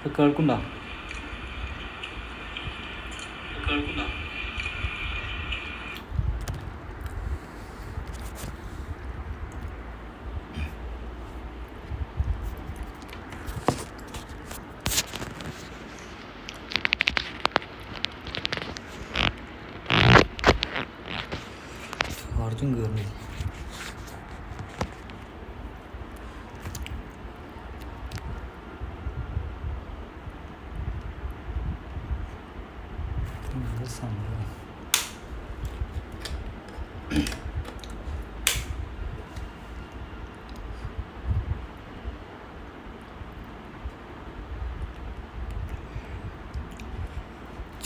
കേൾക്കുണ്ടോ? ചാർജും കയറുന്നില്ല. സംഭവം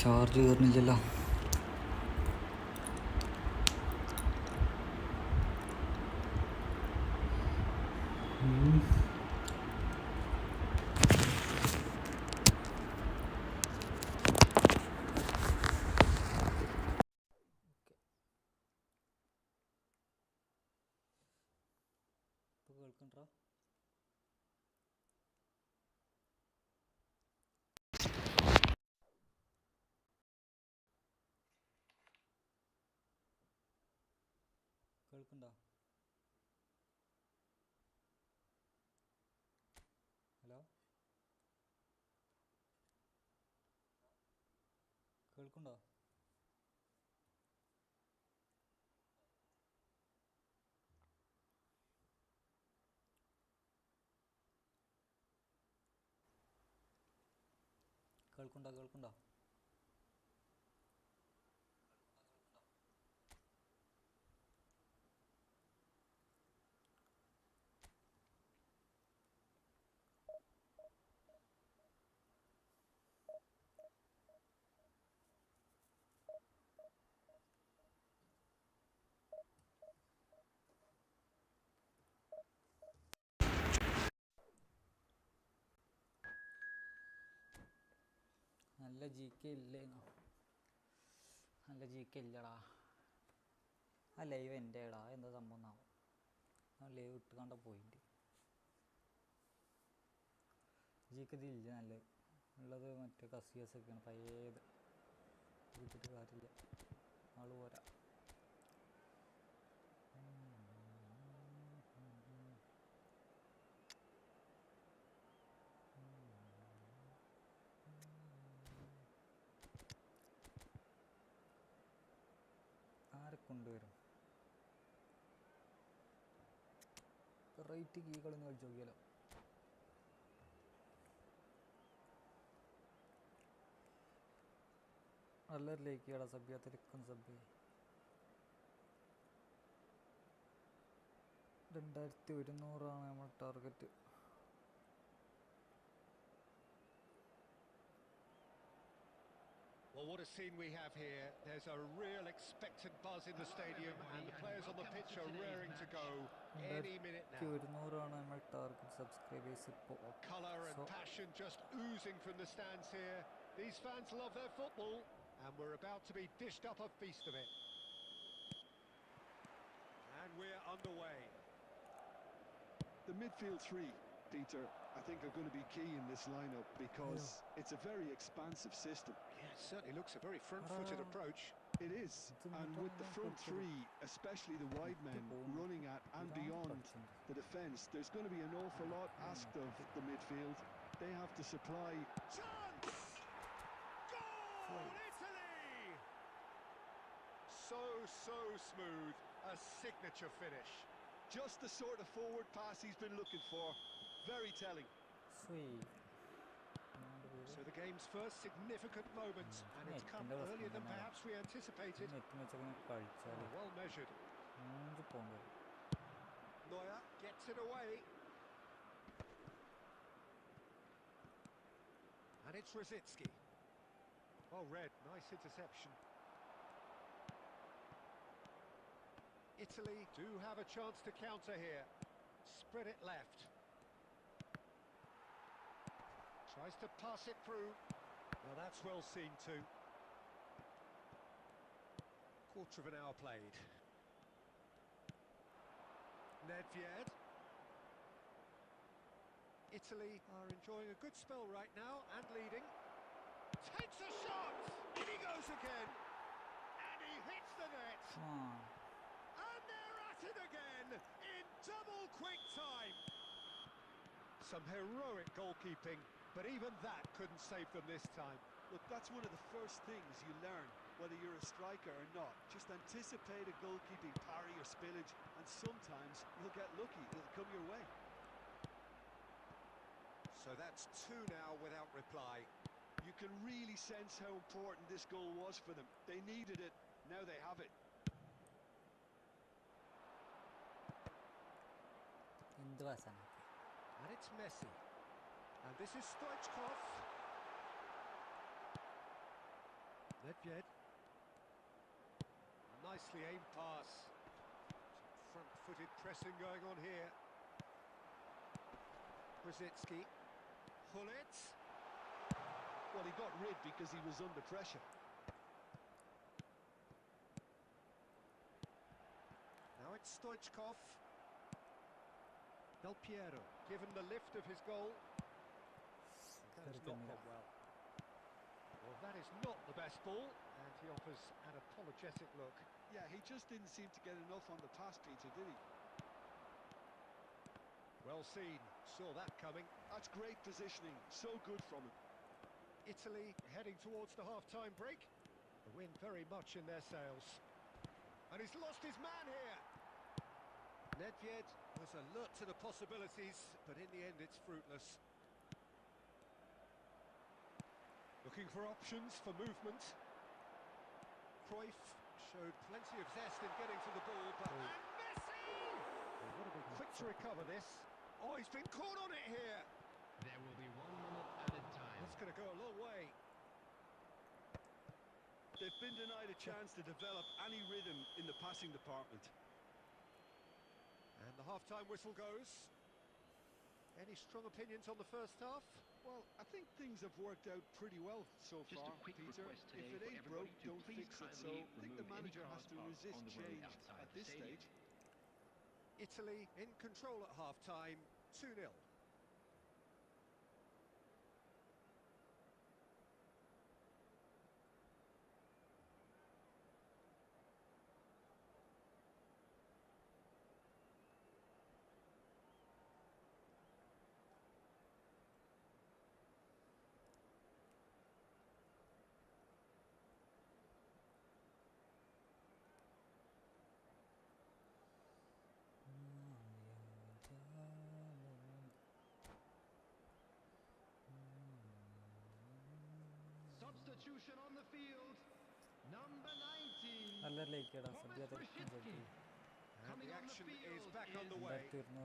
ചാർജ് കയറുന്നില്ലല്ലോ. കേൾക്കണ്ടോ? കേൾക്കണ്ടോ? ഹലോ, കേൾക്കണ്ടോ? കേൾക്കണ്ടോ? കേൾക്കണ്ടോ? നല്ല ജി കെ ഇല്ലേന്നോ? നല്ല ജി കെ ഇല്ലടാ. ആ ലൈവ് എൻ്റെ ഇടാ, എന്താ സംഭവം എന്നാവും. ആ ലൈവ് ഇട്ട് കണ്ട പോയിന്റ് ജി കെ ഇതില്ല. നല്ല ഉള്ളത് മറ്റേ കസിയസ് ഒക്കെയാണ്, പഴയത്. ഇതിട്ട് കാര്യമില്ല, ആള് പോരാ. ആരെ കൊണ്ടുവരും? റൈറ്റ് കീകളൊന്ന് കളിച്ച് നോക്കിയാലോ. നല്ല ലൈക്ക് ചെയ്യടാ, സബ് ചെയ്യാത്തിരിക്കും സബ്. 2100 നമ്മൾ target. Well, what a scene we have here. There's a real expectant buzz in the stadium and the players on the pitch are raring to go any minute now. 2100 നമ്മൾ target subscribers ഇപ്പോൾ. Colour and passion just oozing from the stands here. These fans love their football and we're about to be dished up a feast of it. And we're underway. The midfield three, Peter, I think are going to be key in this lineup because it's a very expansive system. Yeah, it certainly looks a very front-footed approach. It is, and with the front three, especially the wide men, running at and beyond the defence, there's going to be an awful lot asked of the midfield. They have to supply... Chance! Goal, Italy! So smooth, a signature finish. Just the sort of forward pass he's been looking for. Very telling. So the game's first significant moment, and it's come earlier than perhaps we anticipated. Well measured. Neuer gets it away. And it's Rosicki. Well read, nice interception. Italy do have a chance to counter here. Spread it left. Tries to pass it through. Well, that's well seen too. Quarter of an hour played. Nedved. Italy are enjoying a good spell right now and leading. Takes a shot! In he goes again! And he hits the net! Come on. And they're at it again in double quick time! Some heroic goalkeeping, but even that couldn't save them this time. Look, that's one of the first things you learn, whether you're a striker or not. Just anticipate a goalkeeping parry or spillage, and sometimes you'll get lucky, it'll come your way. So that's 2 now without reply. You can really sense how important this goal was for them. They needed it, now they have it. And it's Messi. And this is Stoichkov. Nedved. Nicely aimed pass. Some front-footed pressing going on here. Brzezinski. Hullet. Well, he got rid because he was under pressure. Now it's Stoichkov. Del Piero, given the lift of his goal. That has not gone well. Well, that is not the best ball, and he offers an apologetic look. Yeah, he just didn't seem to get enough on the pass, Peter, did he? Well seen, saw that coming. That's great positioning, so good from him. Italy heading towards the half-time break. The wind very much in their sails. And he's lost his man here. Nedved was alert to the possibilities, but in the end it's fruitless. Looking for options for movement. Cruyff showed plenty of zest in getting to the ball, but... And Messi! They would have been quick to recover this. Oh, he's been caught on it here! There will be 1 minute added time. That's going to go a long way. They've been denied a chance to develop any rhythm in the passing department. And the half-time whistle goes. Any strong opinions on the first half? Well, I think things have worked out pretty well so Just far, a quick Peter. request today If it for ain't everybody broke, to don't please fix it. So kindly I think the remove any manager has cars to parked resist on the road change outside at the this stadium. stage. Italy in control at half-time, 2-0. Substitution on the field. Number 19. നല്ലല്ലേക്കടാ Thomas സദ്യത്തെ Brzezinski. And Coming the on the action field is back is underway.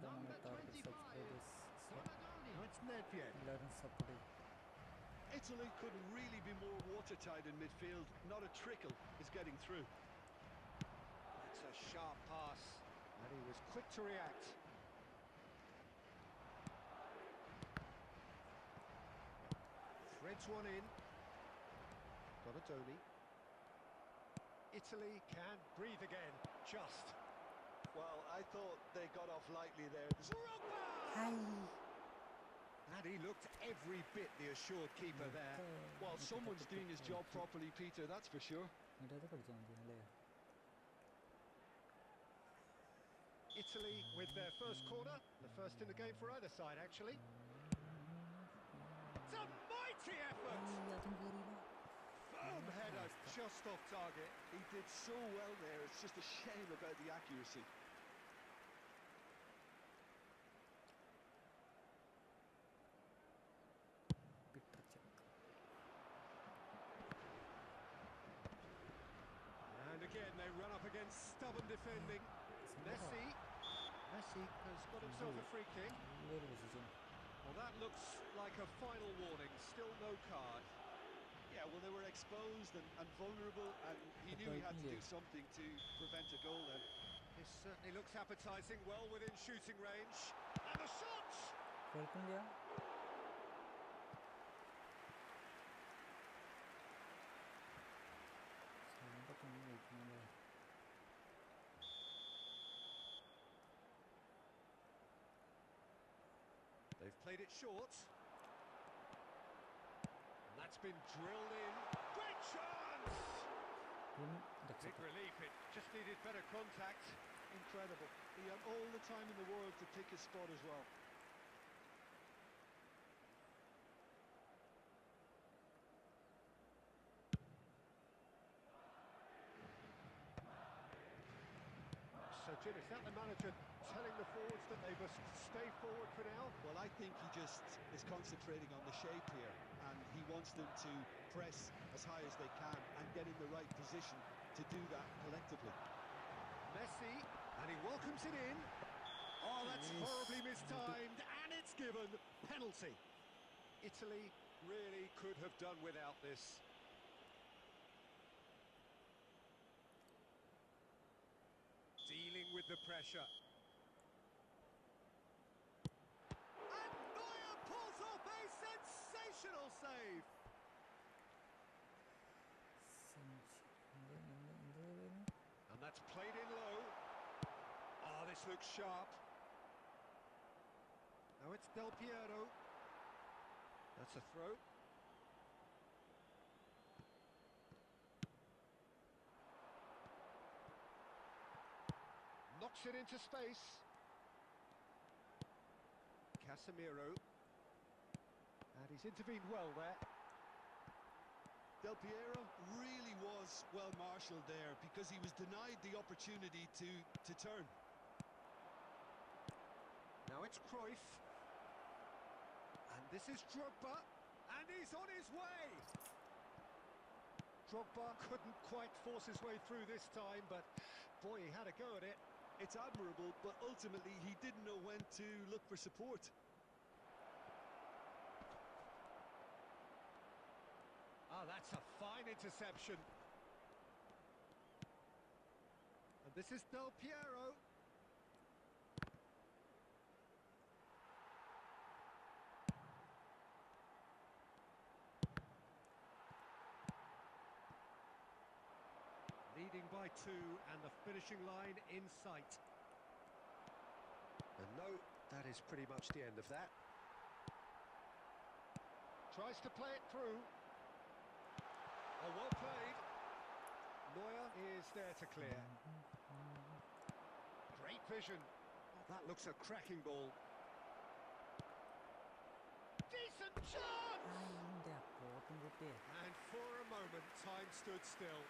number 25, subscribers Donadoni. Now it's Nedved. എല്ലാവരും support ചെയ്യും. Italy couldn't really be more watertight in midfield. Not a trickle is getting through. It's a sharp pass, and he was quick to react. Threads one in. Donadoni. Italy can breathe again, just. Well, I thought they got off lightly there. Drogba! And he looked every bit the assured keeper there. Well, someone's doing his job properly, Peter, that's for sure. ഇടത് പഠിച്ചാൽ മതി അല്ലേ? Italy with their first corner, the first in the game for either side, actually. It's a mighty effort! അതും കയറിയില്ല. Firm header, just off target. He did so well there, it's just a shame about the accuracy. Bitter check. And again, they run up against stubborn defending. Messi has got himself a free kick. നല്ലൊരു position. Well, that looks like a final warning. Still no card. Yeah, well, they were exposed and vulnerable, and he knew he had to do something to prevent a goal then. This certainly looks appetising, well within shooting range. And the shot! കേൾക്കുന്നില്ല? സൗണ്ടൊക്കെ ഒന്ന് കേൾക്കുന്നില്ലേ? They've Played it short. And that's been drilled in. Great chance! Big relief, it just needed better contact. Incredible. He had all the time in the world to pick his spot as well. So, Jim, is that the manager telling the forwards that they must stay forward for now? Well, I think he just is concentrating on the shape here, and he wants them to press as high as they can and get in the right position to do that collectively. Messi, and he welcomes it in. Oh, that's horribly mistimed, and it's given penalty. Italy really could have done without this. Dealing with the pressure. And Neuer pulls off a sensational save. And that's played in low. Oh, this looks sharp. Now it's Del Piero. That's a throw. Knocks it into space. Casemiro. And he's intervened well there. Del Piero really was well marshalled there because he was denied the opportunity to turn. Now it's Cruyff. And this is Drogba. And he's on his way. Drogba couldn't quite force his way through this time, but boy, he had a go at it. It's admirable, but ultimately he didn't know when to look for support. Ah, that's a fine interception. And this is Del Piero. Leading by 2 and the finishing line in sight. And no, that is pretty much the end of that. Tries to play it through. Oh, well played. Neuer is there to clear. Great vision. Oh, that looks a cracking ball. Decent chance! And for a moment, time stood still.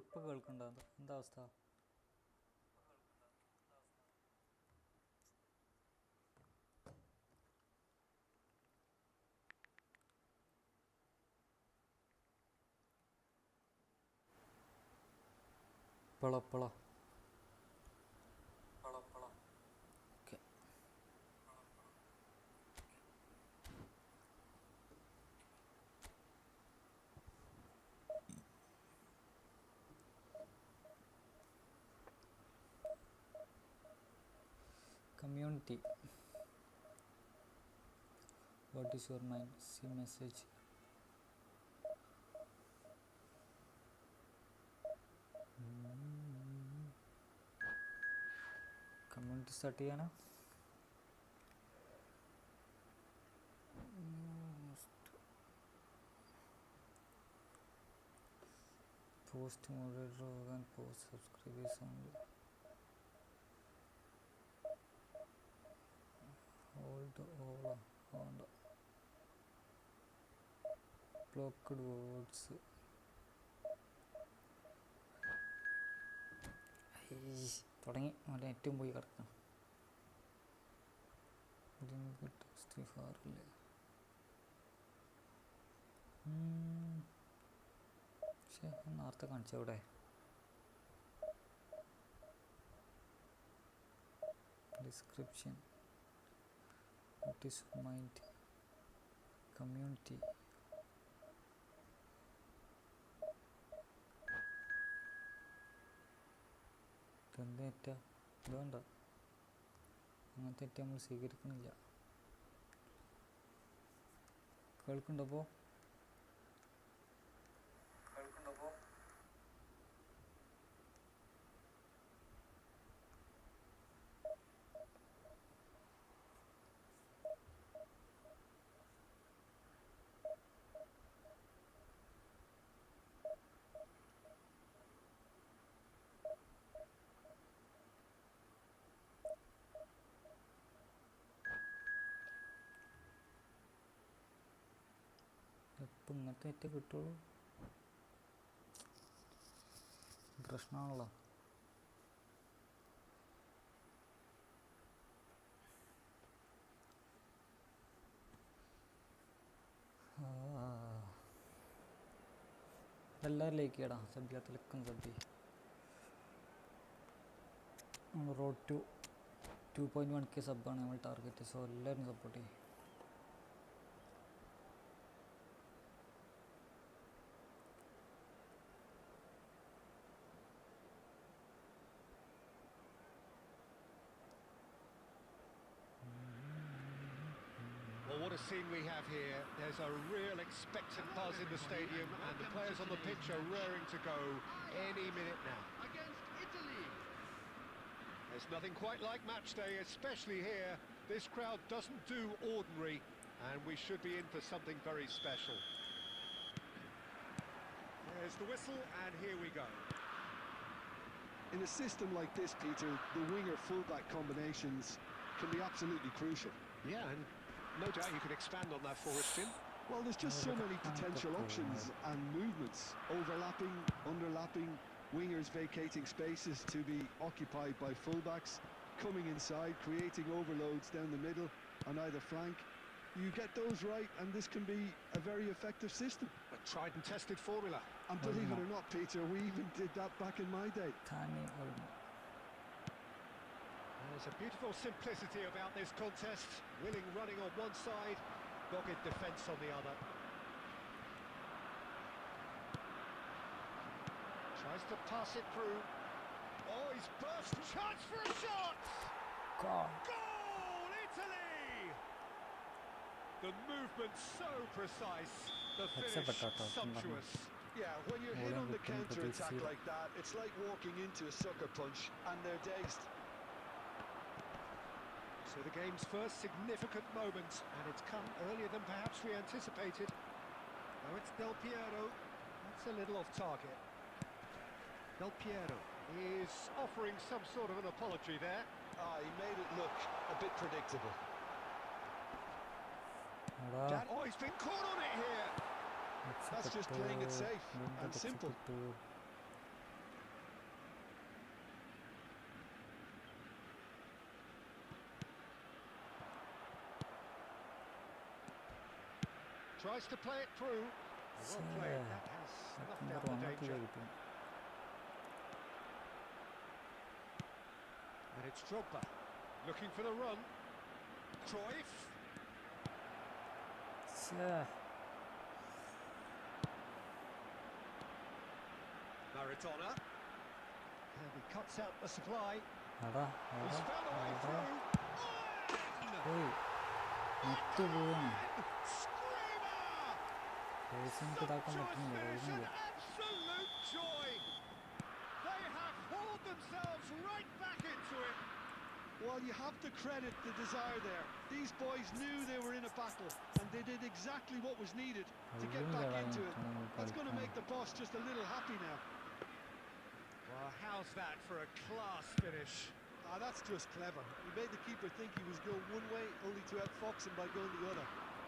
ഇപ്പം കേൾക്കണ്ടോ? എന്താ അവസ്ഥ? ഇപ്പോളോ okay. Community. What is your mind? See message. Community start ചെയ്യാനാ? Post moderator and post subscribers only. Hold on. Blocked words. തുടങ്ങി അവൻ്റെ ഏറ്റവും പോയി കിടക്കണം. ടെക്സ്റ്റ് ഫാറില്ലേ? പക്ഷേ നേരത്തെ കാണിച്ചവിടെ description What is mind? Community. ഇതെന്താ തെറ്റാ? ഇത് വേണ്ട, അങ്ങനത്തെ തെറ്റ് നമ്മൾ സ്വീകരിക്കണില്ല. കേൾക്കുന്നുണ്ടപ്പോൾ? ഇപ്പം ഇങ്ങനത്തെ തെറ്റേ കിട്ടുള്ളൂ. പ്രശ്നമാണല്ലോ. എല്ലാവരും ലൈക്ക് ചെയ്യടാ, സബ് ചെയ്യാത്തിലൊക്കെ സബ് ചെയ്യും. റോഡ് ടു 2.1K സബ്ബാണ് നമ്മൾ ടാർഗറ്റ്. സോ എല്ലാവരും സപ്പോർട്ട് ചെയ്യും. Well, what a scene we have here. There's a real expectant buzz in the stadium, and the players on the pitch are raring to go any minute now. Against Italy. There's nothing quite like match day, especially here. This crowd doesn't do ordinary, and we should be in for something very special. There's the whistle, and here we go. In a system like this, Peter, the winger-fullback combinations can be absolutely crucial. Yeah, and no doubt you could expand on that for us, Jim. Well, there's just so many potential options and movements. Overlapping, underlapping, wingers vacating spaces to be occupied by fullbacks, coming inside, creating overloads down the middle on either flank. You get those right, and this can be a very effective system. A tried and tested formula. And believe it or not, Peter, we even did that back in my day. There's a beautiful simplicity about this contest. Willing running on one side, dogged defence on the other. Tries to pass it through. Oh, he's burst. Chance for a shot! God. Goal, Italy! The movement so precise, the finish sumptuous. Yeah, when you're hit on the counter-attack like that, it's like walking into a sucker punch and they're dazed. So the game's first significant moment, and it's come earlier than perhaps we anticipated. Now it's Del Piero. That's a little off target. Del Piero is offering some sort of an apology there. He made it look a bit predictable. Oh, he's been caught on it here. That's just playing it safe and simple. Tries to play it through. Well played. That has snuffed out the danger. And it's Drogba looking for the run. Cruyff. Maradona. And he cuts out the supply. He's found a way through. Screamer! Absolute joy. They have hauled themselves right back into it. Well, you have to credit the desire there. These boys knew they were in a battle, and they did exactly what was needed to get back into it. That's going to make the boss just a little happy now. Well, how's that for a class finish? That's just clever. He made the keeper think he was going one way, only to outfox him by going the other.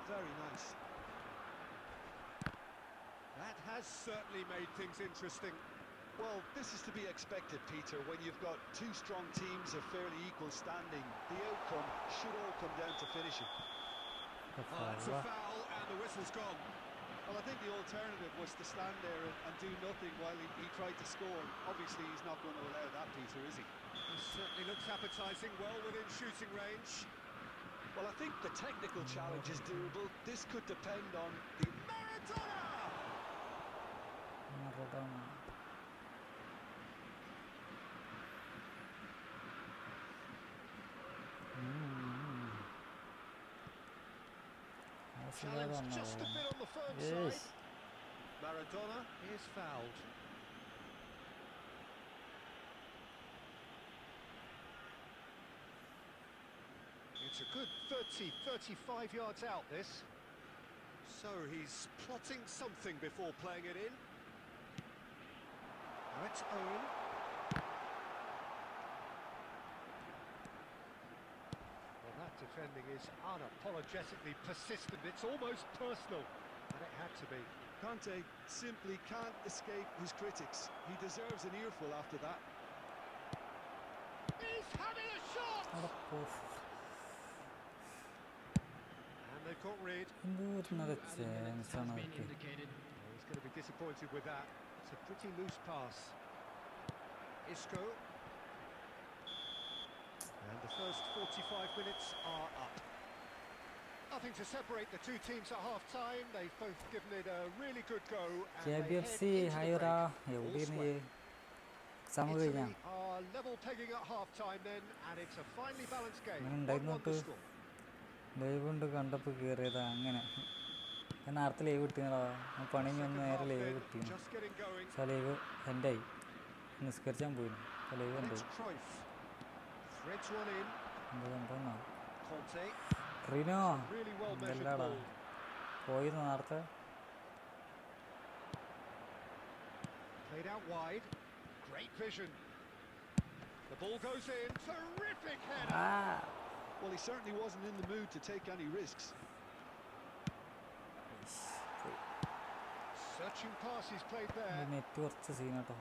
Very nice. That has certainly made things interesting. Well, this is to be expected, Peter. When you've got two strong teams of fairly equal standing, the outcome should all come down to finishing. That's a foul, and the whistle's gone. Well, I think the alternative was to stand there and do nothing while he tried to score. Obviously, he's not going to allow that, Peter, is he? He certainly looks appetising, well within shooting range. Well, I think the technical challenge is doable. This could depend on the Maradona. Maradona. Challenge just a bit on the firm side. Maradona is fouled. It's a good 30, 35 yards out, this. So he's plotting something before playing it in. Now it's Owen. Well, that defending is unapologetically persistent. It's almost personal, and it had to be. Conte simply can't escape his critics. He deserves an earful after that. He's having a shot! And they've got rid. Another Minutes chance. has been indicated. Oh, he's going to be disappointed with that. It's a pretty loose pass. Isco. And the first 45 minutes are up. Nothing to separate the two teams at half-time. They've both given it a really good go. And they head KBFC into the Hayra break. All Yudi square. Samuel. Italy are level pegging at half-time then, and it's a finely balanced game. അങ്ങനെ 1-1 the score. Live കൊണ്ട് കണ്ടപ്പോൾ കയറിയതാ അങ്ങനെ ഞാൻ നേരത്തെ live കിട്ടിയതാ പണിഞ്ഞ് ഒന്ന് നേരെ live കിട്ടിയിരുന്നു Just getting going. പക്ഷേ ലൈവ് എൻ്റെ ആയി നിസ്കരിച്ചാൻ പോയിരുന്നു അപ്പോൾ ലൈവ് എൻ്റെ It's Cruyff. Threads one in. എന്താ സംഭവം Conte. Reno Really well measured എന്തല്ലാടാ ball. പോയിരുന്നു നേരത്തെ Played out wide. Great vision. The ball goes in. Terrific header. Well, he certainly wasn't in the mood to take any risks. Searching pass he's played there. Net കുറച്ച് scene കേട്ടോ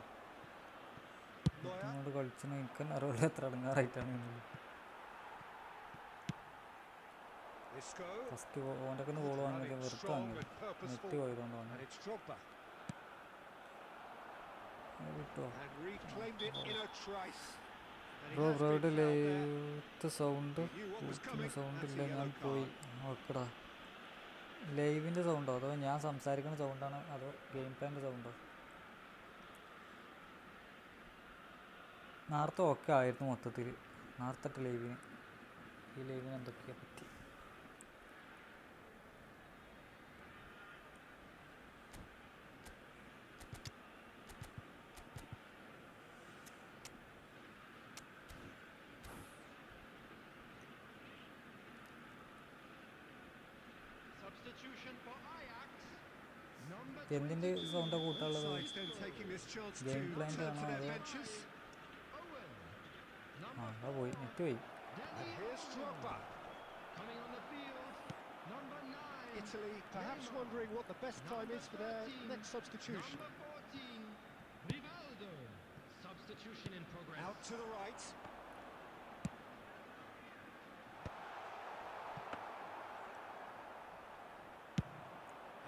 Neuer. ഇങ്ങോട്ട് കളിച്ചു എനിക്ക് തന്നെ അറിയില്ല എത്ര അടങ്ങാറായിട്ടാണ് Isco. ഫസ്റ്റ് ഓൻ്റെ ഒക്കെ ഗോൾ വാങ്ങിയത് വെറുതെ Strong വാങ്ങിയത് and purposeful. നെറ്റ് പോയതുകൊണ്ട് വാങ്ങി And it's Drogba. കിട്ടോ And reclaimed it in a trice. And he bro has ബ്രോയുടെ been fouled there. ലൈവത്തെ സൗണ്ട് കൂട്ടുന്ന സൗണ്ട് ഇല്ല ഞാൻ പോയി നോക്കടാ ലൈവിൻ്റെ സൗണ്ടോ അതോ ഞാൻ സംസാരിക്കുന്ന സൗണ്ടാണോ അതോ ഗെയിം പ്ലാൻ്റെ സൗണ്ടോ നേരത്തെ ഒക്കെ ആയിരുന്നു മൊത്തത്തിൽ നേരത്തെ ലൈവിന് ഈ ലൈവിന് എന്തൊക്കെയാണ് പറ്റി Substitution for Ajax. Number എന്തിൻ്റെ സൗണ്ടാണ് കൂട്ടാനുള്ളത് Sides then taking this chance to Game plan turn to ആണോ their അതോ benches. Owen. ആ അതാ പോയി നെറ്റ് പോയി And here's Drogba. Coming on the field. Number 9. Italy perhaps wondering what the best time is for their next substitution. Number 14. Rivaldo. Substitution in progress. Out to the right.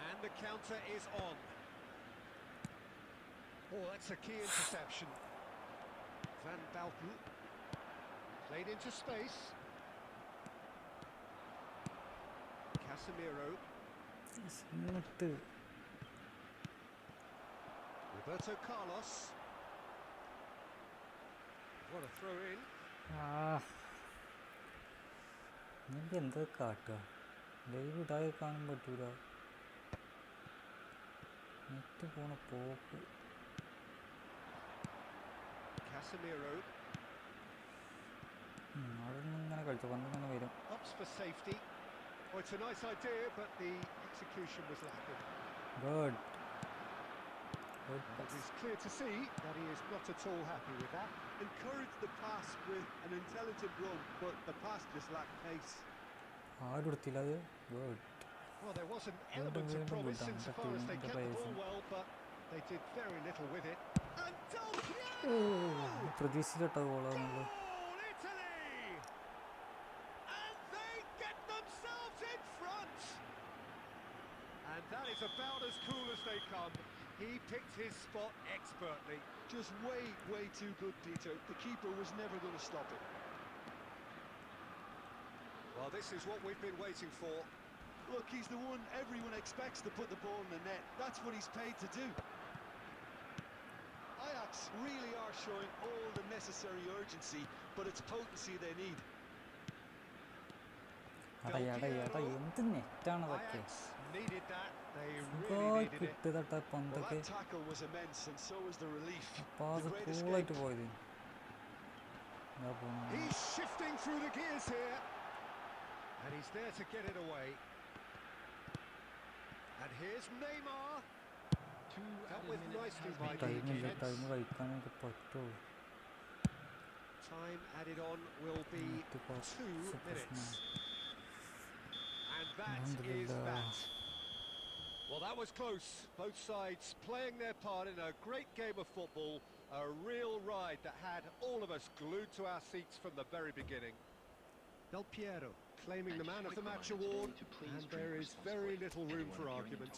And the counter is on. Oh, that's a key interception. Van Balten. Played into space. Casemiro. എന്നിട്ട് Roberto Carlos. What a throw in. എനിക്ക് എന്താ കാട്ടുക live ഇടാതെ കാണാൻ പറ്റൂല net പോണ പോക്ക് Casemiro. അവിടെ നിന്ന് ഇങ്ങനെ കളിച്ചു വന്നിങ്ങനെ വരും Ups for safety. Oh, it's a nice idea, but the execution was lacking. Good It is clear to see that he is not at all happy with that. Encouraged the pass with an intelligent run, but the pass just lacked pace. ആരും എടുത്തില്ല അത് good Well, there was an element of promise insofar as they kept the ball well, but they did very little with it. And Del Piero! പ്രതീക്ഷിച്ചിട്ടോ ഗോളാണല്ലോ Goal, Italy! And they get themselves in front! And that is about as cool as they come. He picked his spot expertly. Just way too good, Peter. The keeper was never going to stop it. Well, this is what we've been waiting for. Look, he's the one everyone expects to put the ball in the net. That's what he's paid to do. Ajax really are showing all the necessary urgency, but it's potency they need. എന്ത് നെറ്റാണ് അതൊക്കെ Ajax needed that. They really needed it. കിട്ടുതട്ട Well, പന്തൊക്കെ that tackle was immense, and so was the relief. Pass The great കൂളായിട്ട് escape. പോയത്. He's shifting through the gears here. And he's there to get it away. And here's Neymar. Dealt with nicely by the ടൈമില്ല, defence. Time കഴിക്കാനൊക്കെ പറ്റുമോ? Time added on will be 2 minutes. And that is that. Well, that was close. Both sides playing their part in a great game of football. A real ride that had all of us glued to our seats from the very beginning. Del Piero claiming the man of the match award, and there is very little room for argument.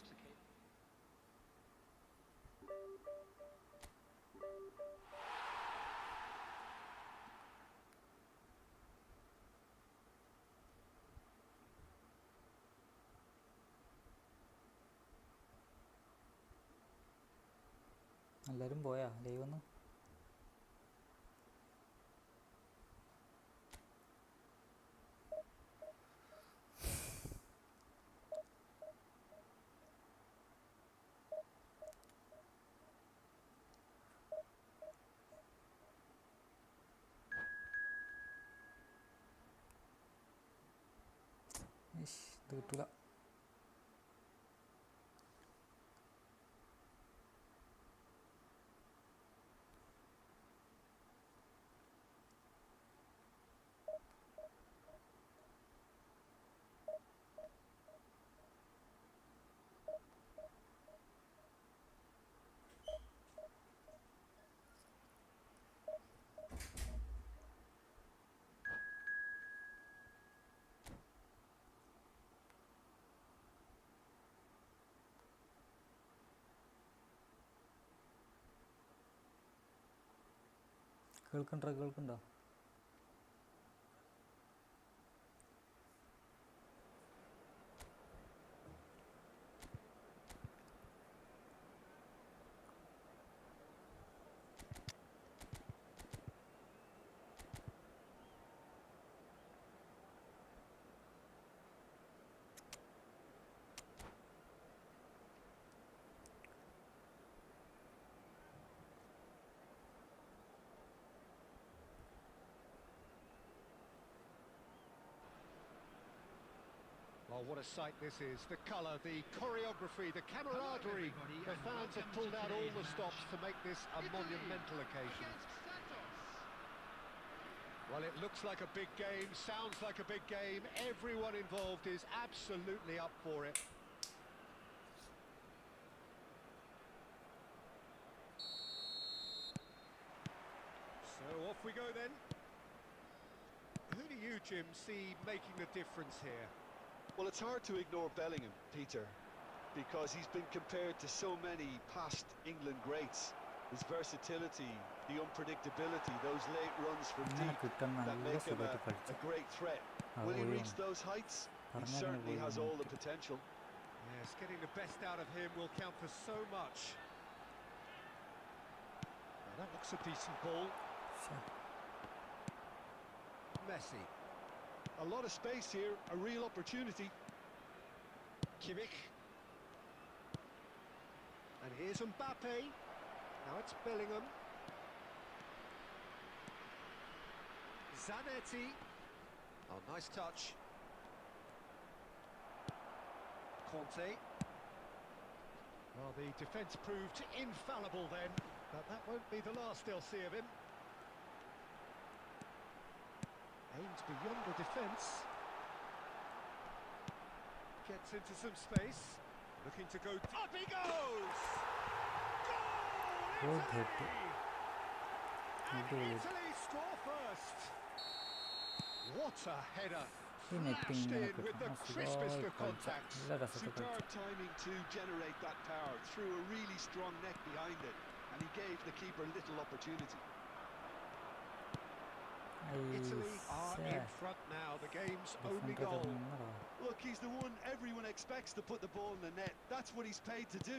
എല്ലാവരും പോയാ live ഒന്ന്? ഇത് കിട്ടൂല. കേൾക്കണ്ടോ? Oh, what a sight this is. The colour, the choreography, the camaraderie. The fans have pulled out all the stops to make this a monumental occasion. Well, it looks like a big game, sounds like a big game. Everyone involved is absolutely up for it. So off we go then. Who do you, Jim, see making the difference here? Well, it's hard to ignore Bellingham, Peter, because he's been compared to so many past England greats. His versatility, the unpredictability, those late runs from deep that make him a great threat. Will he reach those heights? He certainly has all the potential. Yes, getting the best out of him will count for so much. Well, that looks a decent ball. Messi. A lot of space here, a real opportunity. Kimmich. And here's Mbappe. Now it's Bellingham. Zanetti. Oh, nice touch. Conte. Well, the defence proved infallible then, but that won't be the last they'll see of him. Aims beyond the defence. Gets into some space. Looking to go... Up he goes! Goal! Italy! And Italy score first. What a header. Flashed in with the crispest of contacts. Superb timing to generate that power. Threw a really strong neck behind it, and he gave the keeper little opportunity. Italy are in front now. The game's only goal. Look, he's the one everyone expects to put the ball in the net. That's what he's paid to do.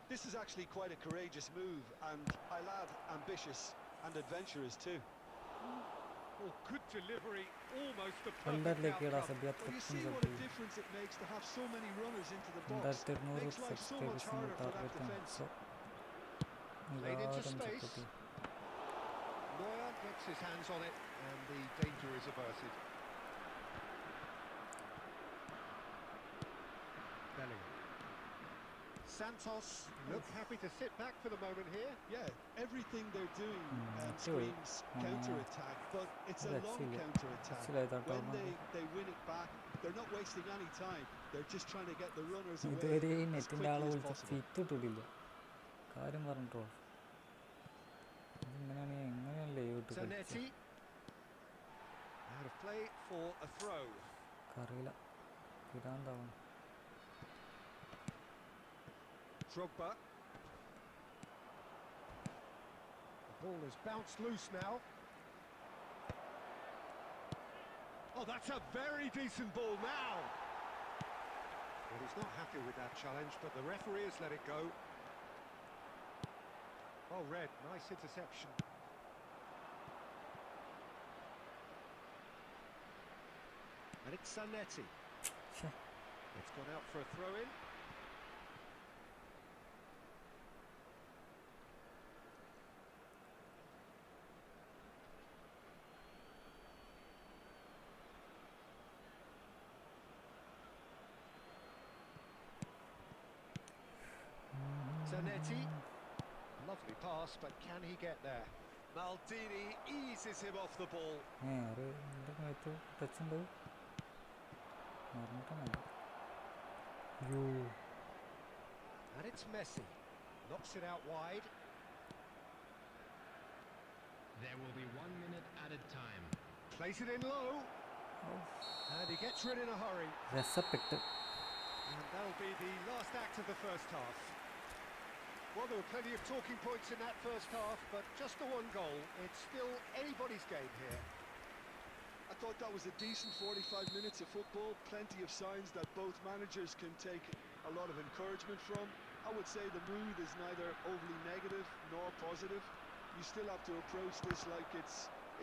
This is actually quite a courageous move, and I'll add ambitious and adventurous too. Oh, good delivery, almost the Faldorലേക്ക് perfect ഇടാ outcome. സബ്യാത്ത് Well, you see what a difference it makes to have so many runners into the box. 2800 Makes life so much harder for that സബ്സ്ക്രൈബേഴ്സിൻ്റെ defence. Target Played into എല്ലാവരും space. ചെക്കട്ടി Neuer gets his hands on it, and the danger is averted. Bellingham. Santos look happy to sit back for the moment here. Yeah, everything they're doing sure. screams counter-attack, but it's a Let's long see it. counter-attack. Let's see that When out. they win it back, they're not wasting any time. They're just trying to get the runners away ഇതുവരെ ഈ as നെറ്റിൻ്റെ ആൾ quickly as വിളിച്ച് possible. Fit ഇട്ടിട്ടില്ല കാര്യം പറഞ്ഞിട്ടോ ഇങ്ങനെയാണ് എങ്ങനെയല്ലേ YouTube Zanetti. Out of play for a throw. അറിയില്ല ഇടാന്താവണം Drogba. The ball has bounced loose now. Oh, that's a very decent ball now. Well, he's not happy with that challenge, but the referee has let it go. Oh, red, nice interception. And it's Zanetti. It's gone out for a throw-in. Zanetti. Lovely pass, but can he get there? Maldini eases him off the ball. ഒരു എൻ്റെ മേത്ത് touch ഉണ്ട് പറഞ്ഞിട്ടാണ് യോ And it's Messi. Knocks it out wide. There will be 1 minute added time. Plays it in low. And he gets rid in a hurry. രസപ്പെട്ട് And that'll be the last act of the first half. Well, there were plenty of talking points in that first half, but just the one goal. It's still anybody's game here. I thought that was a decent 45 minutes of football. Plenty of signs that both managers can take a lot of encouragement from. I would say the mood is neither overly negative nor positive. You still have to approach this like it's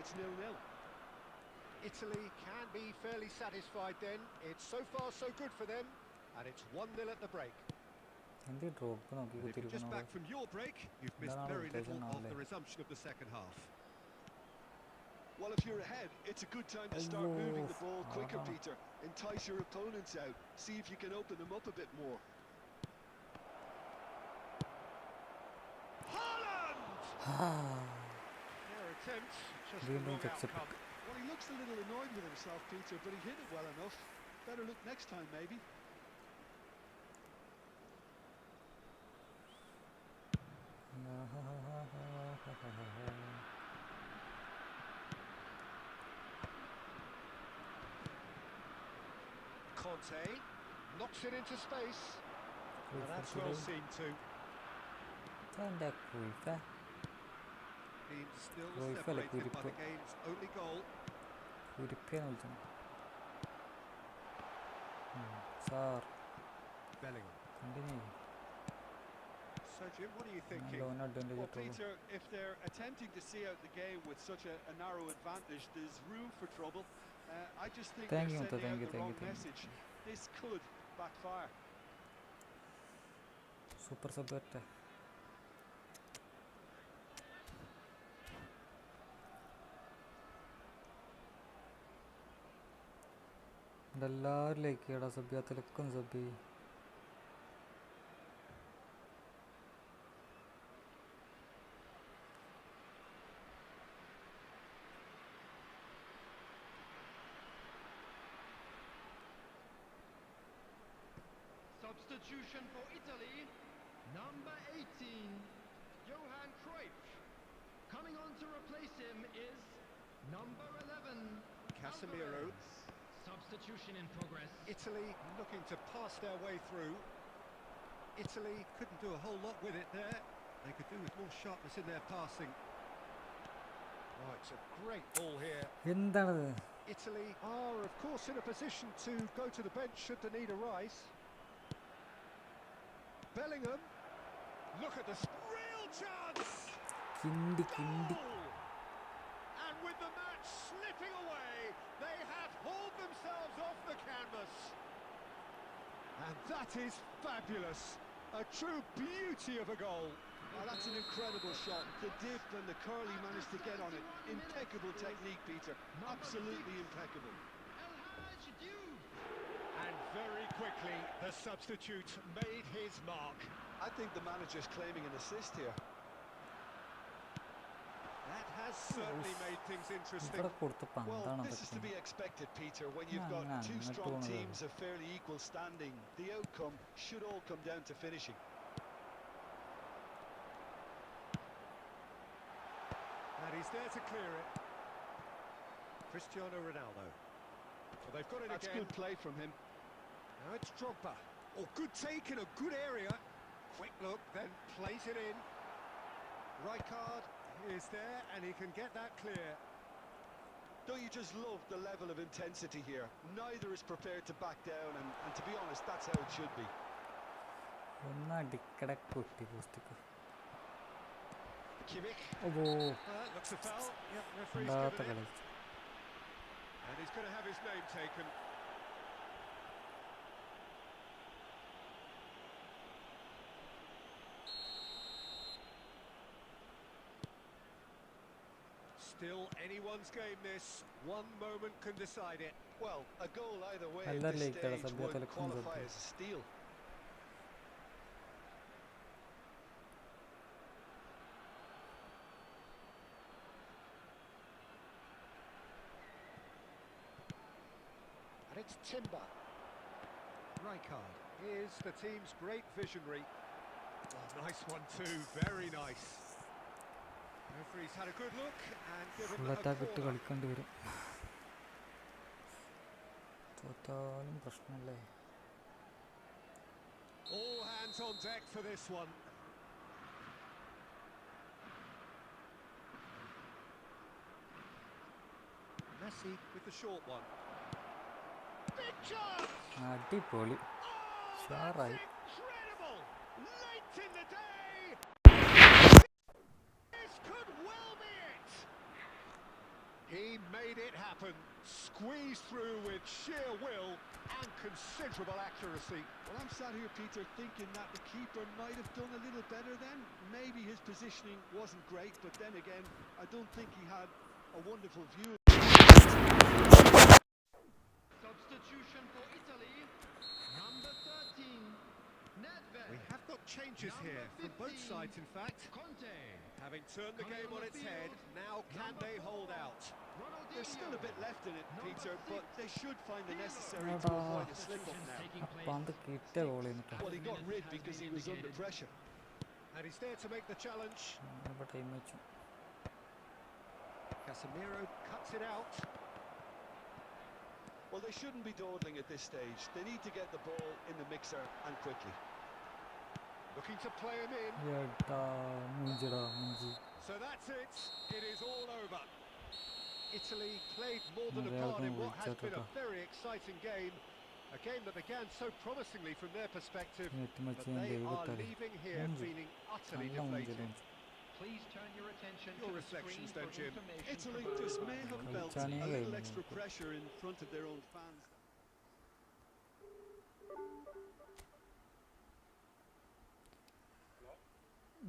0-0. Italy can be fairly satisfied then. It's so far so good for them, and it's 1-0 at the break. എന്ത് drop നോക്കി And if you're just കുത്തിരിക്കണോ back from your break, you've missed very little of the resumption of the second half. Well, if you're ahead, it's a good time to start moving the ball quicker, Ah. Peter. Entice your opponents out. See if you can open them up a bit more. Haaland! Their attempt, just the Really wrong takes a outcome. Well, he looks a little annoyed with himself, Peter, but he hit it well enough. Better look next time, maybe. Conte knocks it into space. Well, that's well seen too. എന്താ കുഴിക്ക Teams still Well, he fell a separated by good the game's only goal. കുരിപ്പെന്ന് വിളിച്ചാണ് sir Bellingham. Continue So Jim, what are you thinking? ലോൺ advantage Well, ഇട്ടുള്ളൂ Peter, if they're attempting to see out the game with such a narrow advantage, there's room for trouble. I just think Thank they're you, sending thank out you, the thank wrong you, thank you. message. This could backfire. Super sub വരട്ടെ എല്ലാവരും like ചെയ്യടാ സബ്യാത്തിലൊക്കെ sub ചെയ്യും Substitution for Italy, number 18, Johan Cruyff. Coming on to replace him is number 11, Casemiro. Alvarez. Substitution in progress. Italy looking to pass their way through. Italy couldn't do a whole lot with it there. They could do with more sharpness in their passing. Oh, it's a great ball here. എന്താണത്? Italy are, of course, in a position to go to the bench should the need arise. Bellingham, look at this real chance. കിണ്ടി കിണ്ടി. Goal! And with the match slipping away, they have hauled themselves off the canvas. And that is fabulous. A true beauty of a goal. Oh, that's an incredible shot. The dip and the curl he managed to get on it. Impeccable technique, Peter. Absolutely impeccable. And very quickly, the substitute made his mark. I think the manager's claiming an assist here. That has certainly made things interesting. ഇവിടെ കൊടുത്ത Well, പന്താണ് this is to be അതൊക്കെ. expected, Peter, when you've got Yeah, two not strong one of teams of fairly equal standing. The outcome should all come down to finishing. And he's there to clear it. Cristiano Ronaldo. Well, they've got it That's again. good play from him. Now it's Drogba. Oh, good take in a good area. Quick look, then plays it in. Rijkaard is there, and he can get that clear. Don't you just love the level of intensity here? Neither is prepared to back down, and to be honest, that's how it should be. ഒന്ന് അടിക്കട കുട്ടി പോസ്റ്റിക്ക്. Kimmich. ഓ Looks a foul. Yep, referee's ഉണ്ടാത്ത given കളി. it. And he's going to have his name taken. Still anyone's game this. One moment can decide it. Well, a goal either way Alla at this league stage sabbiya would telekom qualify zabbi. as a steal. And it's Timber. Rijkaard is the team's great visionary. Oh, nice one too, very nice. Referee's had a good look and given full a attack ഇട്ട് corner. കളിക്കേണ്ടി വരും. തോറ്റാലും പ്രശ്നമല്ലേ? All hands on deck for this one. Messi with the short one. Big chance! അടിപൊളി. Oh, ഉഷാറായി. that's incredible! Late in the day! This could well be it! He made it happen. Squeezed through with sheer will and considerable accuracy. Well, I'm sat here, Peter, thinking that the keeper might have done a little better then. Maybe his positioning wasn't great, but then again, I don't think he had a wonderful view. Substitution for Italy, number 13, Nedved. We have got changes here from both sides, in fact. Conte. Having turned the game on its head, now can they hold out? There's still a bit left in it, Peter, but they should find the necessary to Tada. avoid a slip-up now. ആ പന്ത് കിട്ടിയ ഗോളിന് Well, he got rid because he was under pressure. And he's there to make the challenge. ഇപ്പോൾ time വെച്ചു. Casemiro cuts it out. Well, they shouldn't be dawdling at this stage. They need to get the ball in the mixer and quickly. Looking to play him in. ഏട്ടാ മുഞ്ചിടാ മുഞ്ചി. So that's it. It is all over. Italy played more than a Real part in what has been a Chotota. very exciting game. A game that began so promisingly from their perspective, but net they are much leaving here Munji. feeling utterly നല്ല മുഞ്ചിൽ deflated. Please turn your attention Your to the reflections screen then, for Jim. information Italy from just the may have broadcast. felt കളിച്ചാനേ a little കഴിഞ്ഞു. extra pressure in front of their own fans.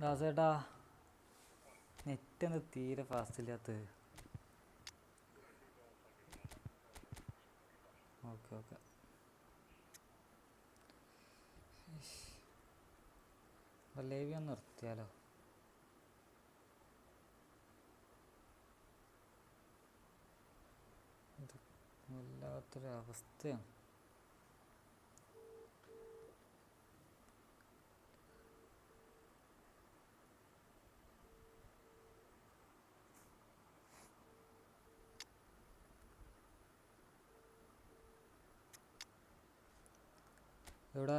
ദാസേട്ടാ net ഒന്ന് തീരെ fast ഇല്ലാത്തത്. Okay okay. അപ്പം live ഒന്ന് നിർത്തിയാലോ? ഇത് വല്ലാത്തൊരു അവസ്ഥയാണ്. എവിടെ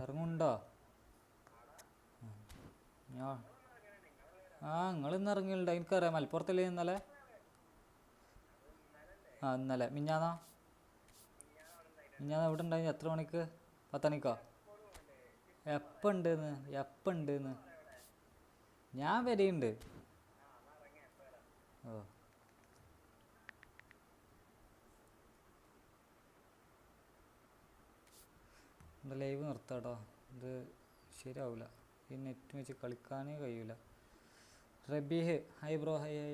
ഇറങ്ങുണ്ടോ? ഞാൻ നിങ്ങളിന്ന് ഇറങ്ങിയിട്ടുണ്ട്, എനിക്കറിയാം. മലപ്പുറത്തല്ലേ ഇന്നലെ? ഇന്നലെ മിഞ്ഞാന്നാ എവിടെ ഉണ്ടായി? എത്ര മണിക്ക്? 10 മണിക്കോ? എപ്പം ഉണ്ടെന്ന് ഞാൻ വരെയുണ്ട്. ഓ എന്താ ലൈവ് നിർത്താം കേട്ടോ, ഇത് ശരിയാവില്ല. ഈ നെറ്റ് വെച്ച് കളിക്കാനേ കഴിയൂല. Rabeeh hi bro, high high.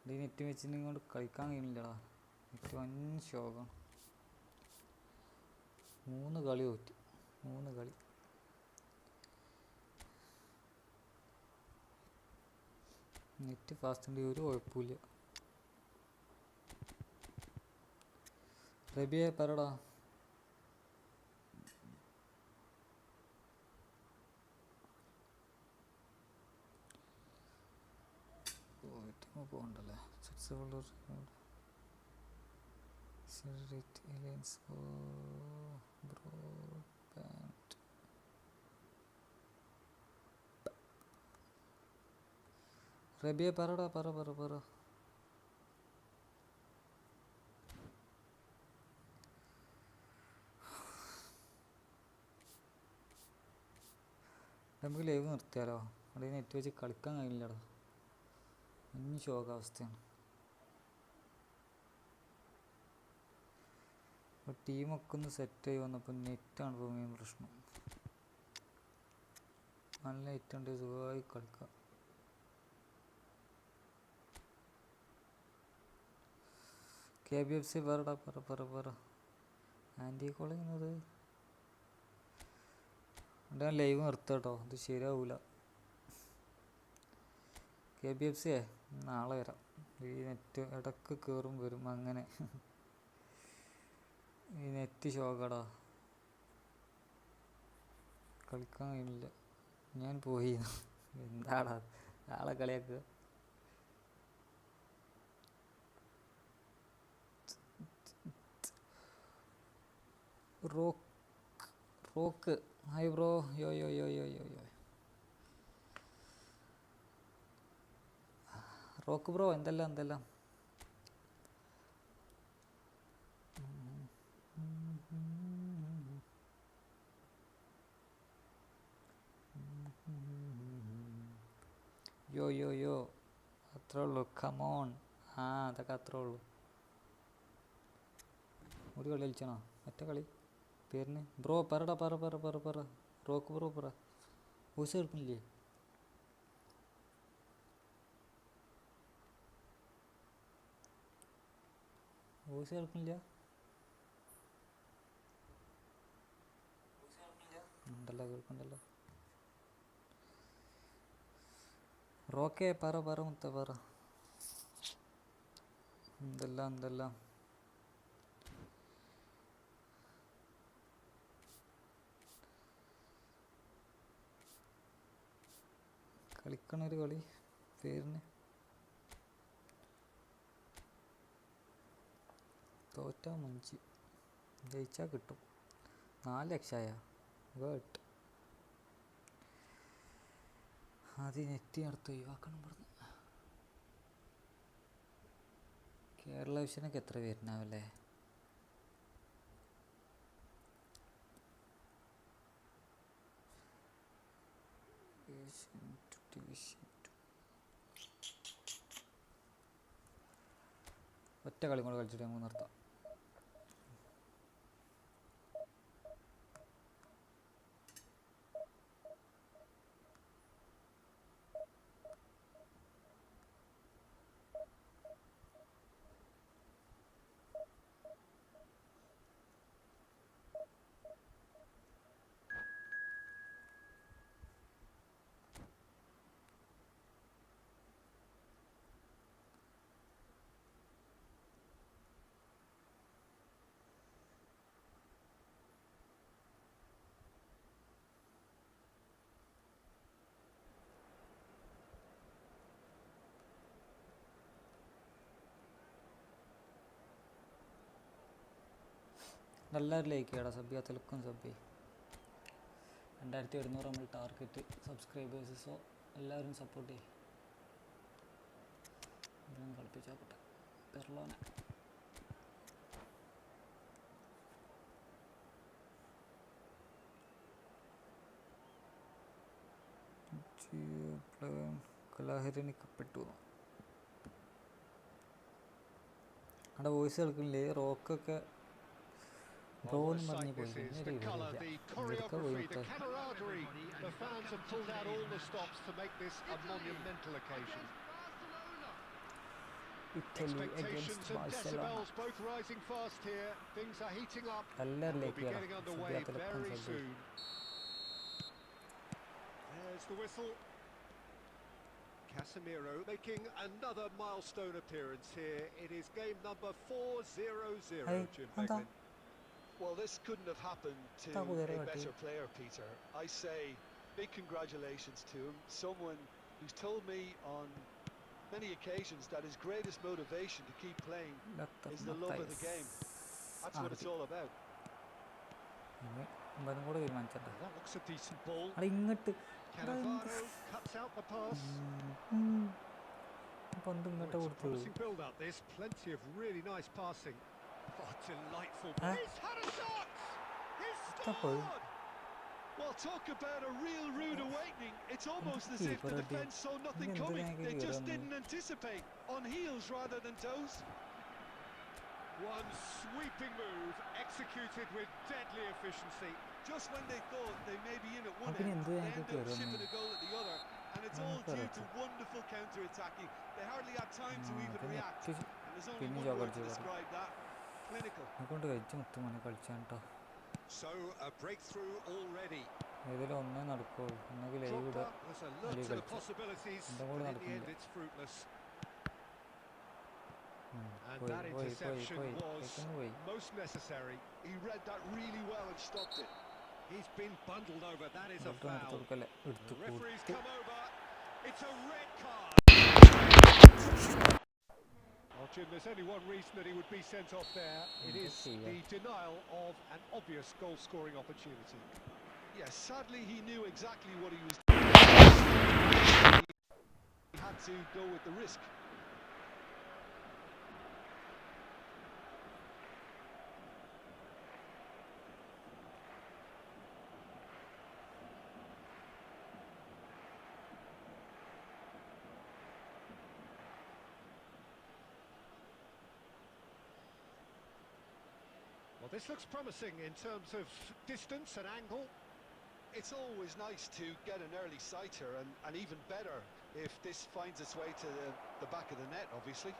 ഇത് നെറ്റ് വെച്ചിട്ട് കൊണ്ട് കളിക്കാൻ കഴിയുന്നില്ലടാ, നെറ്റ് വൻ ശോകം. 3 കളി തോറ്റു, 3 കളി. നെറ്റ് ഫാസ്റ്റ് ഉണ്ട്, ഒരു കുഴപ്പമില്ല. റബിയെ പറടാ. പോകണ്ടല്ലേ. റബിയെ പറടാ, പറ. നമുക്ക് ലൈവ് നിർത്തിയാലോ? അവിടെ നെറ്റ് വെച്ച് കളിക്കാൻ കഴിയില്ലടാ, ഇനി ശോകാവസ്ഥയാണ്. അപ്പോൾ ടീമൊക്കെ ഒന്ന് സെറ്റായി വന്നപ്പോൾ നെറ്റാണ് ഇപ്പോൾ മെയിൻ പ്രശ്നം. നല്ല നെറ്റുണ്ട്, സുഖമായി കളിക്കാം. KBFC പറടാ, പറ. ആൻറ്റി കോൾ ചെയ്യുന്നത് അവിടെ ലൈവ് നിർത്താം കേട്ടോ, ഇത് ശരിയാവൂല. KBFC നാളെ വരാം. ഈ നെറ്റ് ഇടക്ക് കയറും വരും, അങ്ങനെ. ഈ നെറ്റ് ശോകടാ, കളിക്കാൻ കഴിയുന്നില്ല. ഞാൻ പോയി. എന്താടാ നാളെ കളിയാക്കുക? റോക്ക് ഹായ് ബ്രോ, യോ. റോക്ക് ബ്രോ എന്തെല്ലാം യോ അത്രേ ഉള്ളൂ. കമോൺ. അതൊക്കെ അത്രേ ഉള്ളൂ. ഒരു കളി കളിച്ചണോ? ഒറ്റ കളി പേരിന് ബ്രോ പറടാ, പറ. റോക്ക് ബ്രോ പറ. വോയിസ് കേൾക്കുന്നില്ലേ? വോയിസ് കേൾക്കുന്നില്ല? കേൾക്കണ്ടല്ലോ. റോക്കെ പറ മുത്ത പറ. എന്തെല്ലാം കളിക്കണൊരു കളി പേരിന്. തോറ്റാ മുഞ്ചി, ജയിച്ചാൽ കിട്ടും 4 ലക്ഷമായ വേട്ട്. അത് നെറ്റ് അടുത്ത് ഒഴിവാക്കണം പറഞ്ഞു. കേരള വിഷനൊക്കെ എത്ര വരുന്നാവല്ലേ? ഒറ്റ കളി കൂടെ കളിച്ചിട്ട് നമുക്ക് നിർത്താം. എല്ലാവരും ലൈക്ക് ചെയ്യടാ, സബ്ബി അത്തലക്കും സബ്ബി. 2700 നമ്മൾ ടാർഗറ്റ് സബ്സ്ക്രൈബേഴ്സ്. സോ എല്ലാവരും സപ്പോർട്ട് ചെയ്യും. ഇതൊന്ന് കളിപ്പിച്ചാക്കട്ടെ പെർലോനെ. കലാഹരിണിക്കപ്പെട്ടു. അവിടെ വോയിസ് കേൾക്കുന്നില്ലേ? റോക്കൊക്കെ Well, what a sight this is. The colour, the choreography, the camaraderie. The fans have pulled out all the stops to make this a monumental occasion. Expectations and decibels both rising fast here. Things are heating up. We'll be getting underway very soon. There's the whistle. Casemiro making another milestone appearance here. It is game number 400, Jim Beglin. Well, this couldn't have happened to a better player, Peter. I say big congratulations to him. Someone who's told me on many occasions that his greatest motivation to keep playing is the love of the game. That's what it's all about. That looks a decent ball. Cannavaro cuts out the pass. Promising build-up. There's plenty of really nice passing. Oh, delightful ball. He's had a shot! He's scored! Well, talk about a real rude awakening. It's almost as if the defence saw nothing coming. They just didn't anticipate. On heels rather than toes. One sweeping move, executed with deadly efficiency. Just when they thought they may be in at one end, they end up shipping a goal at the other. And it's all due to wonderful counter-attacking. They hardly had time to even react. And there's only one word to describe that. Clinical. So, a breakthrough already. Drogba has a lot to the possibilities, but in the end it's fruitless. And that interception was most necessary. He read that really well and stopped it. He's been bundled over, that is a foul. The referee's come over, it's a red card. Well, Jim, there's only one reason that he would be sent off there. It is the denial of an obvious goal-scoring opportunity. Yes, sadly he knew exactly what he was doing. He had to go with the risk. Well, this looks promising in terms of distance and angle. It's always nice to get an early sighter, and even better if this finds its way to the back of the net, obviously.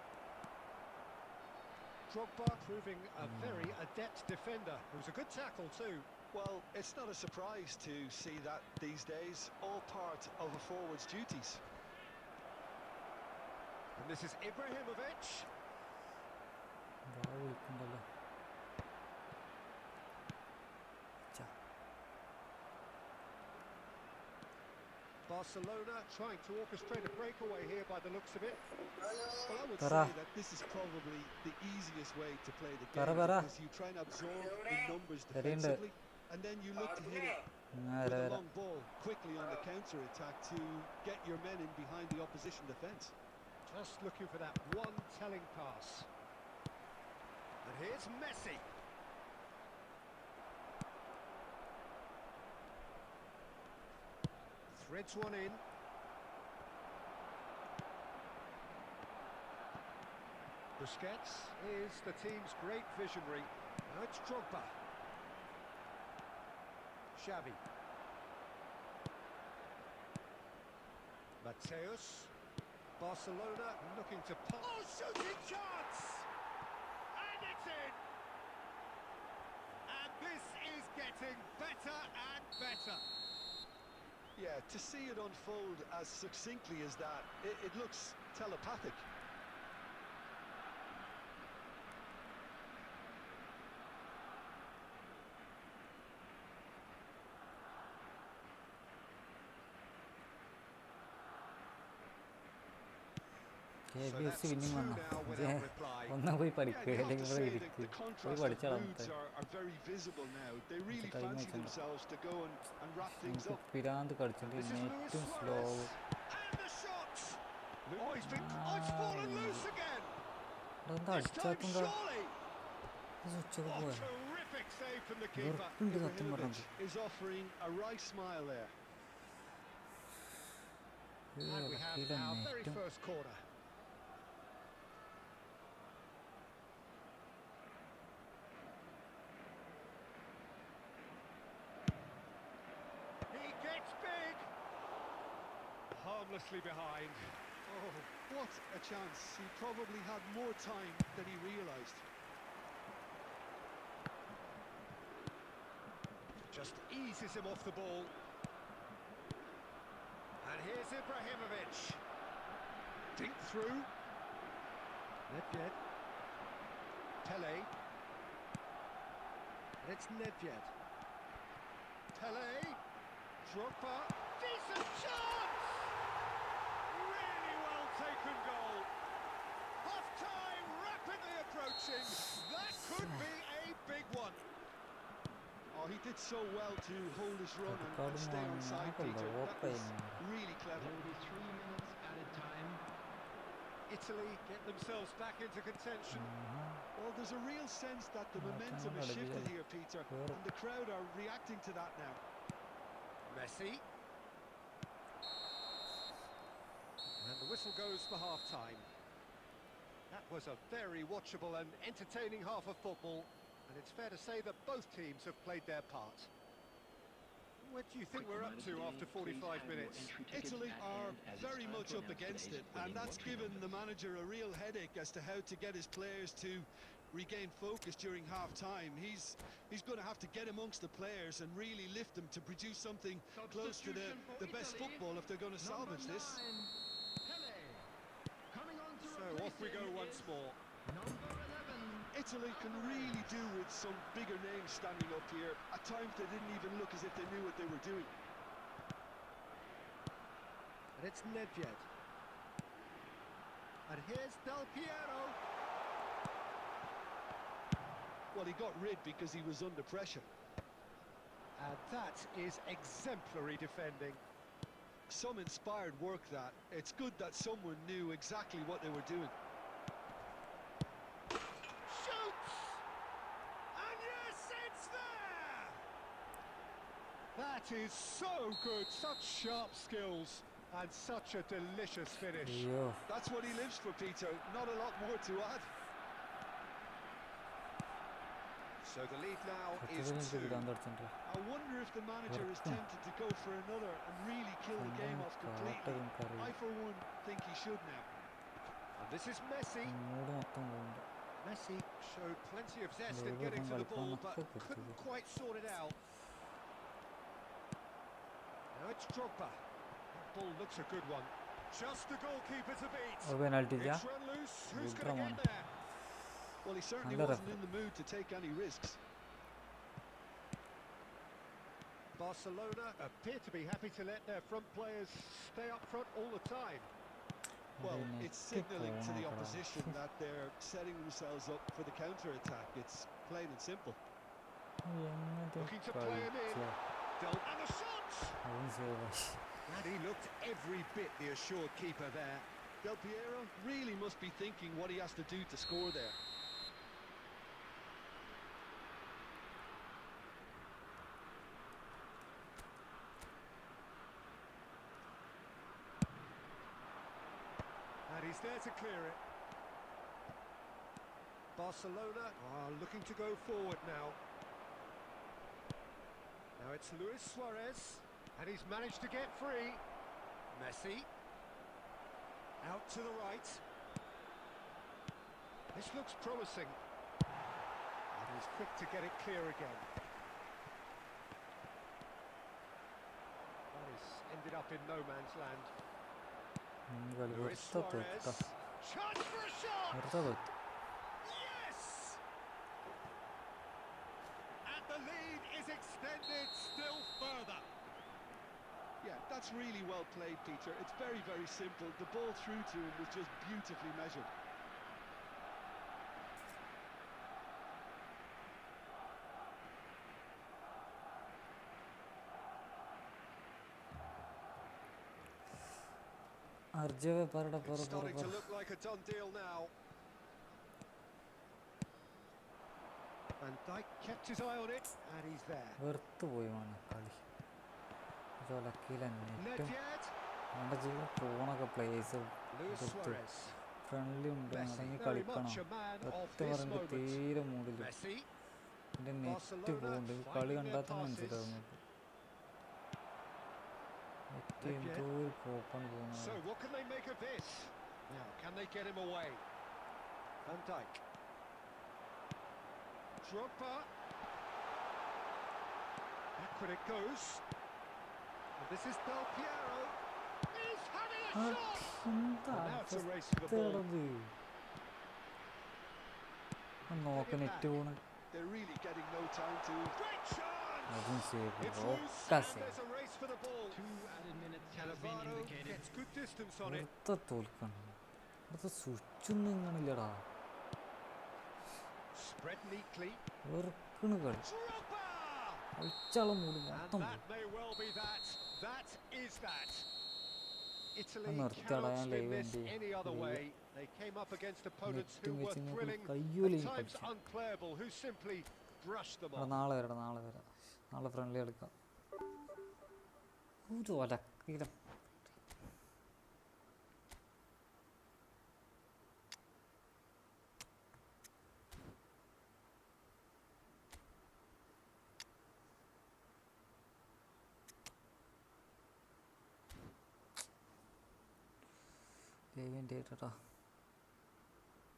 Drogba proving a very adept defender. It was a good tackle too. Well, it's not a surprise to see that these days, all part of a forward's duties. And this is Ibrahimovic. Barcelona trying to orchestrate a breakaway here by the looks of it. Well, I would say that this is probably the easiest way to play the game, because you try and absorb in numbers defensively, and then you look to hit it with a long ball quickly on the counter-attack to get your men in behind the opposition defence. Just looking for that one telling pass. And here's Messi. Threads one in. Busquets is the team's great visionary. Now it's Drogba. Xavi. Mateus. Barcelona looking to pop. Oh, shooting chance! And it's in! And this is getting better and better. Yeah, to see it unfold as succinctly as that, it looks telepathic. KBFC that's winning two വന്നോ now without reply. ഒന്നാ പോയി Yeah, പഠിക്കുക you have അല്ലെങ്കിൽ to ഇവിടെ say that ഇരിക്കുക the പോയി contrast of പഠിച്ചോളാം moods are very visible now. They really time fancy വെച്ചിട്ടുണ്ട്. themselves to go and wrap things നമുക്ക് up. പിരാന്ത് കളിച്ചിട്ട് This is Luis ഏറ്റവും slow Suarez. And the shot! Oh, it's fallen loose again! എന്താ This time, അടിച്ചാത്തുണ്ടാ surely! ഉച്ചക്ക് Oh, പോയാ terrific save from the keeper. വെറുപ്പുണ്ട് സത്യം Ibrahimovic പറഞ്ഞത് is offering a wry smile there. And we have our very ഏറ്റവും first corner. He gets big. Harmlessly behind. Oh, what a chance. He probably had more time than he realised. Just eases him off the ball. And here's Ibrahimovic. Dink through. Nedved. Tele. And it's Nedved. Tele. Drogba. Decent chance! Really well taken goal. Half-time rapidly approaching. That could be a big one. Oh, he did so well to hold his run and stay on side, Peter. That was really clever. There will be 3 minutes added time. Italy get themselves back into contention. Well, there's a real sense that the momentum has shifted here, Peter, and the crowd are reacting to that now. Messi. And the whistle goes for half-time. That was a very watchable and entertaining half of football, and it's fair to say that both teams have played their part. What do you think we're up to after 45 minutes? Italy are very much up against it, and that's given the manager a real headache as to how to get his players to regain focus during half-time. He's going to have to get amongst the players and really lift them to produce something close to the best football if they're going to salvage this. Pele. Coming on to So off we go once more. Number 11. Italy can really do with some bigger names standing up here. At times they didn't even look as if they knew what they were doing. And it's Nedved. And here's Del Piero. Well, he got rid because he was under pressure. And that is exemplary defending. Some inspired work that. It's good that someone knew exactly what they were doing. Shoots! And yes, it's there! That is so good. Such sharp skills and such a delicious finish. അയ്യോ That's what he lives for, Peter. Not a lot more to add. So the lead now is സത്യത്തിൽ എനിക്ക് 2. പിരാന്ത് അടിച്ചിട്ടുണ്ട് I wonder if the manager is tempted to go for another and really kill the game off completely. I, for one, think he should now. And this is Messi. Mood മൊത്തം പോകുന്നുണ്ട് Messi showed plenty of zest in They getting to were the ball, but കളിക്കാൻ couldn't quite sort it out. Now it's Drogba. That ball looks a good one. Just the goalkeeper to beat. ഒരു penalty ഇല്ല It's run loose. Who's Good going to run. get there? Well, he certainly Under wasn't in the mood to take any risks. Barcelona appear to be happy to let their front players stay up front all the time. Well, Really it's signalling to the typical, opposition that they're setting themselves up for the counter-attack. It's plain and simple. എങ്ങനെ Looking to play him in. And the shot! അതും സേവായി And he looked every bit the assured keeper there. Del Piero really must be thinking what he has to do to score there. And he's there to clear it. Barcelona are looking to go forward now. Now it's Luis Suarez, and he's managed to get free. Messi. Out to the right. This looks promising. And he's quick to get it clear again. That has ended up in no man's land. കളി Luis വെറുതെ Suarez. തോറ്റാ Chance for a shot! വെറുതെ തോറ്റു Yes! And the lead is extended still further. Yeah, that's really well played, Peter. It's very, very simple. The ball through to him was just beautifully measured. Arjave parada It's starting to look like a done deal now. And Dijk kept his eye on it, and he's there. വെറുത്ത് പോയി മോനെ കളി ചൊലക്കിയില്ല നെറ്റും Nedved, അവൻ്റെ ജീവിതം ഫോണൊക്കെ place Luis Suarez. Friendly ഉണ്ട് Messi, അടങ്ങി very കളിക്കണം much a man of ഒറ്റ this പറഞ്ഞിട്ട് moment. തീരെ മൂടില്ല Messi, എൻ്റെ നെറ്റ് പോകുന്നുണ്ട് കളി finding കണ്ടാൽ their തന്നെ passes. മനസ്സിലാവും നമുക്ക് നെറ്റ് എന്തോ ഒരു പോക്കാണ് So പോകുന്നത് what can they make of this? Now, can they get him away? Van Dijk. Drogba. Back when it goes. And this is Del Piero. He's having a shot! എന്താ And now it's a race for the ball. നോക്ക് net പോണ് They're really getting no time to... Great chance! അതും save It's ഒക്കെ loose, and save there's a race for the ball. 2 added minutes have been Cannavaro indicated. gets good distance on it. വെറുതെ തോൽക്കണം വെറുതെ സ്വിച്ചൊന്നും കാണില്ലടാ Spread neatly. വെറുക്കണ് കളി Drogba! കളിച്ചാളം മൂടി And മൊത്തം that may well be that. That is that. Italy ഒന്ന് നിർത്തിയാടാ, cannot ഞാൻ spin live this ചെയ്യ്. any other Live. way. They came up against opponents who നെറ്റും were വെച്ച് ഇങ്ങനെ thrilling, കയ്യൂല at ഈ times കളിച്ചു unplayable, who simply brushed them എടാ off. നാളെ വരാം നാളെ ഫ്രണ്ട്ലി എടുക്കാം ഒരു ഒലക്കില ലേവിൻ്റെ കേട്ടോ